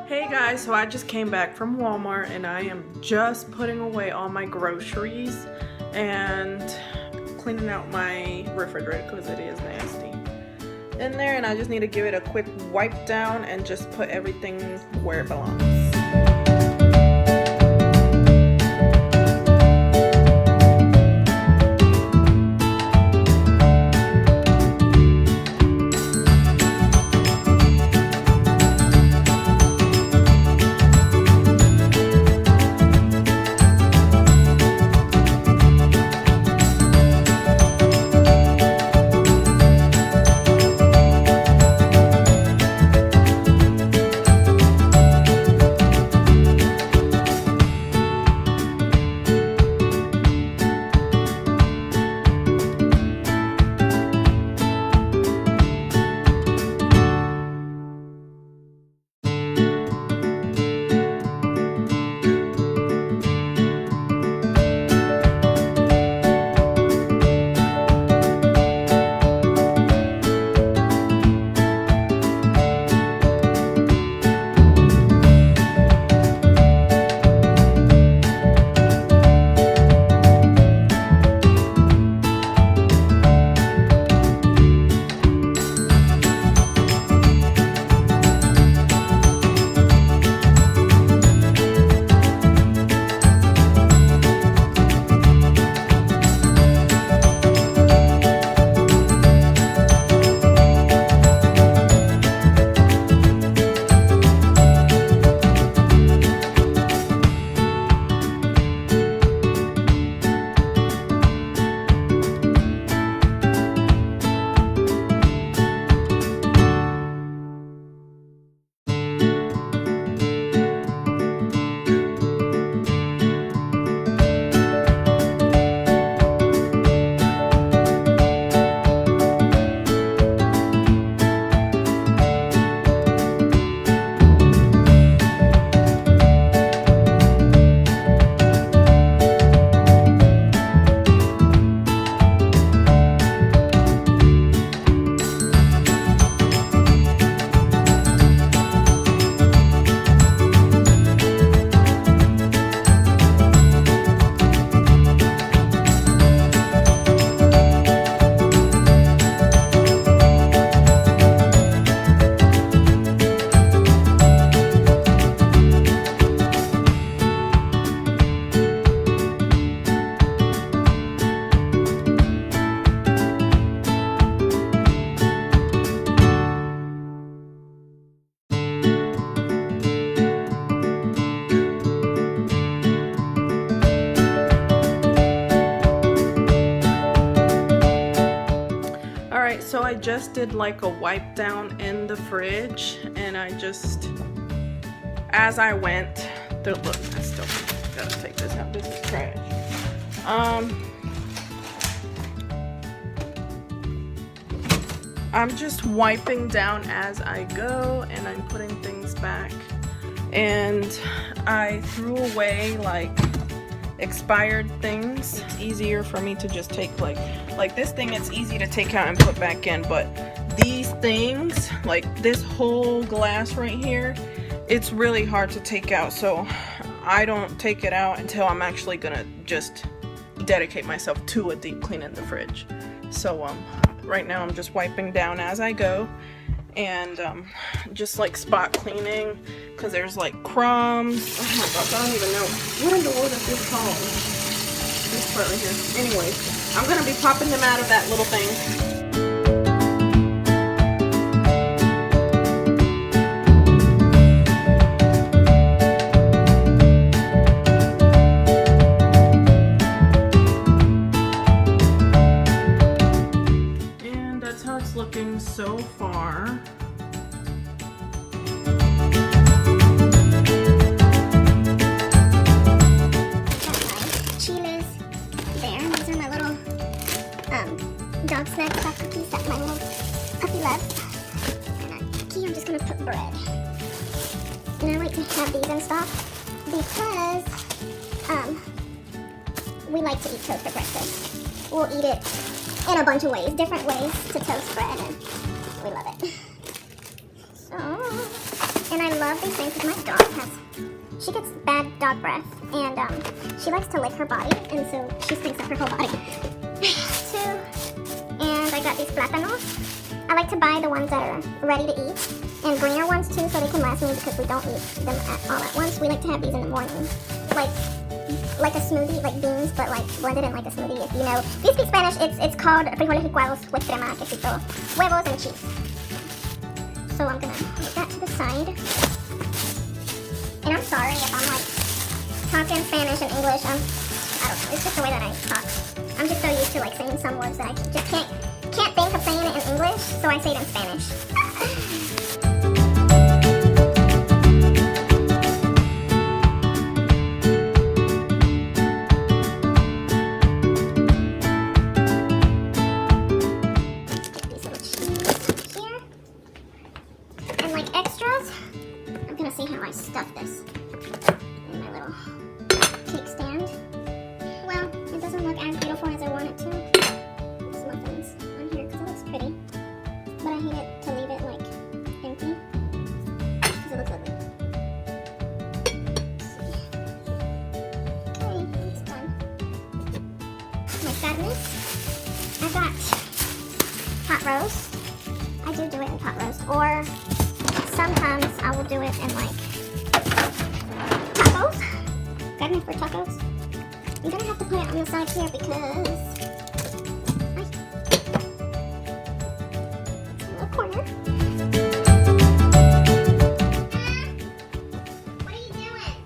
Hey guys, so I just came back from Walmart and I am just putting away all my groceries and cleaning out my refrigerator because it is nasty in there, and I just need to give it a quick wipe down and just put everything where it belongs. So I just did like a wipe down in the fridge, and I just, as I went, look, I still gotta take this out. This is trash. I'm just wiping down as I go, and I'm putting things back. And I threw away like expired things. It's easier for me to just take like this thing, it's easy to take out and put back in, but these things, like this whole glass right here, it's really hard to take out, so I don't take it out until I'm actually gonna just dedicate myself to a deep clean in the fridge. So right now I'm just wiping down as I go, and just like spot cleaning because there's like crumbs. Oh my gosh, I don't even know what in the world is this called. This part right here. Anyways, I'm gonna be popping them out of that little thing. Looking so far. Chila's there. These are my little dog snack pop cookies that my little puppy loves. And on cookie, I'm just gonna put bread. And I like to have these in stock because we like to eat toast for breakfast. We'll eat it in a bunch of ways, different ways to toast bread, and we love it. So, and I love these things because my dog she gets bad dog breath, and she likes to lick her body, and so she stinks up her whole body. Two, and I got these plátanos. I like to buy the ones that are ready to eat, and greener ones too, so they can last me because we don't eat them all at once. We like to have these in the morning, like a smoothie, like beans, but like blended in like a smoothie. If you know, if you speak Spanish, it's called frijoles licuados with crema, quesito, huevos, and cheese. So I'm gonna put that to the side. And I'm sorry if I'm like talking Spanish and English. I don't know. It's just the way that I talk. I'm just so used to like saying some words that I just can't think of saying it in English, so I say it in Spanish. See how I stuff this in my little cake stand. Well, it doesn't look as beautiful as I want it to. There's muffins on here because it looks pretty, but I hate it to leave it like empty because it looks ugly. Okay, it's done. My carnes. I got pot roast. I do it in pot roast, or sometimes I will do it in like tacos. Carne for tacos. I'm gonna have to put it on the side here because it's a little corner. What are you doing?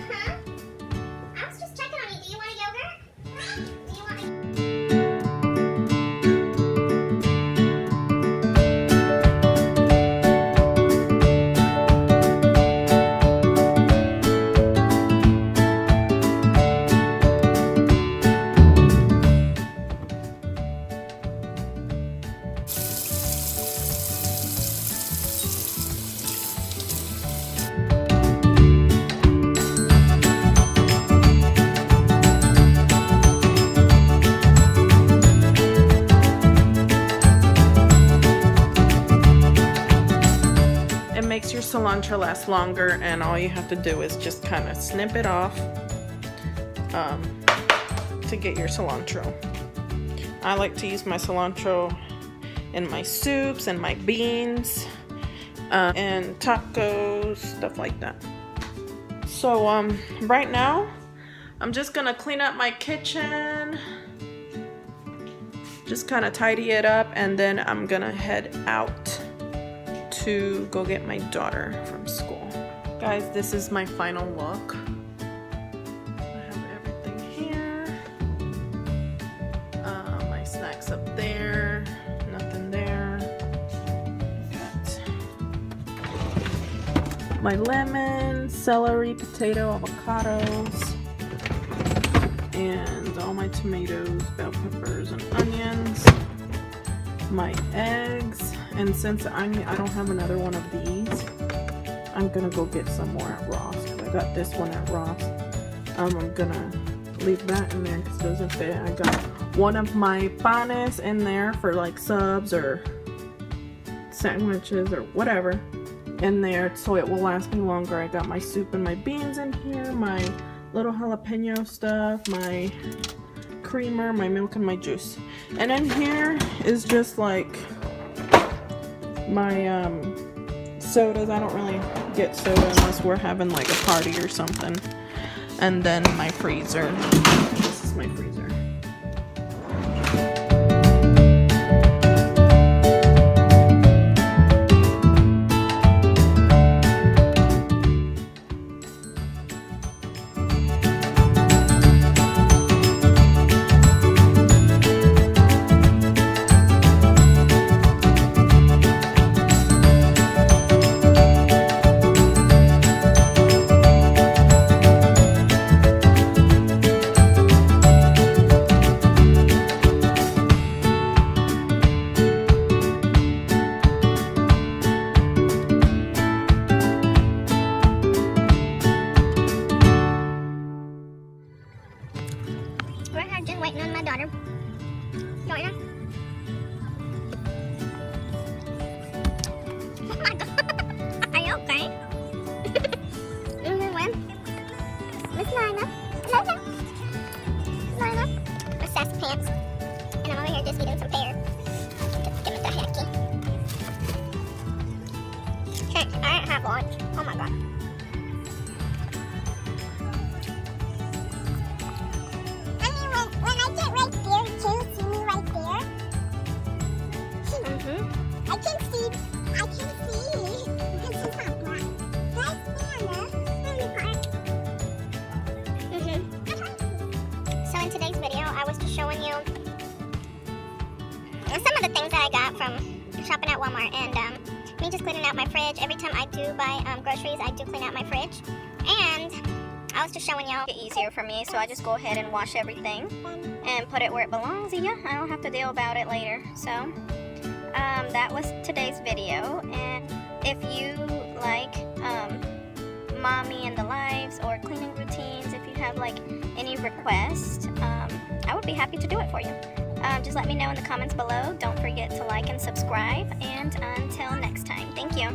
Huh? I was just checking on you. Do you want a yogurt? Makes your cilantro last longer, and all you have to do is just kind of snip it off to get your cilantro. I like to use my cilantro in my soups and my beans and tacos, stuff like that. So right now I'm just gonna clean up my kitchen, just kind of tidy it up, and then I'm gonna head out to go get my daughter from school. Guys, this is my final look. I have everything here. My snacks up there, nothing there. Got my lemon, celery, potato, avocados, and all my tomatoes, bell peppers, and onions. My eggs, and since I don't have another one of these, I'm gonna go get some more at Ross. I got this one at Ross. I'm gonna leave that in there because it doesn't fit. I got one of my panes in there for like subs or sandwiches or whatever in there, so it will last me longer. I got my soup and my beans in here, my little jalapeno stuff, my creamer, my milk, and my juice. And in here is just like my sodas. I don't really get soda unless we're having like a party or something. And then my freezer. This is my freezer. some of the things that I got from shopping at Walmart, and me just cleaning out my fridge. Every time I do buy groceries, I do clean out my fridge. And I was just showing y'all it's easier for me, so I just go ahead and wash everything and put it where it belongs. Yeah, I don't have to deal about it later. So that was today's video, and if you like mommy and the lives or cleaning routines, if you have like any requests, I would be happy to do it for you. Just let me know in the comments below. Don't forget to like and subscribe, and until next time, thank you.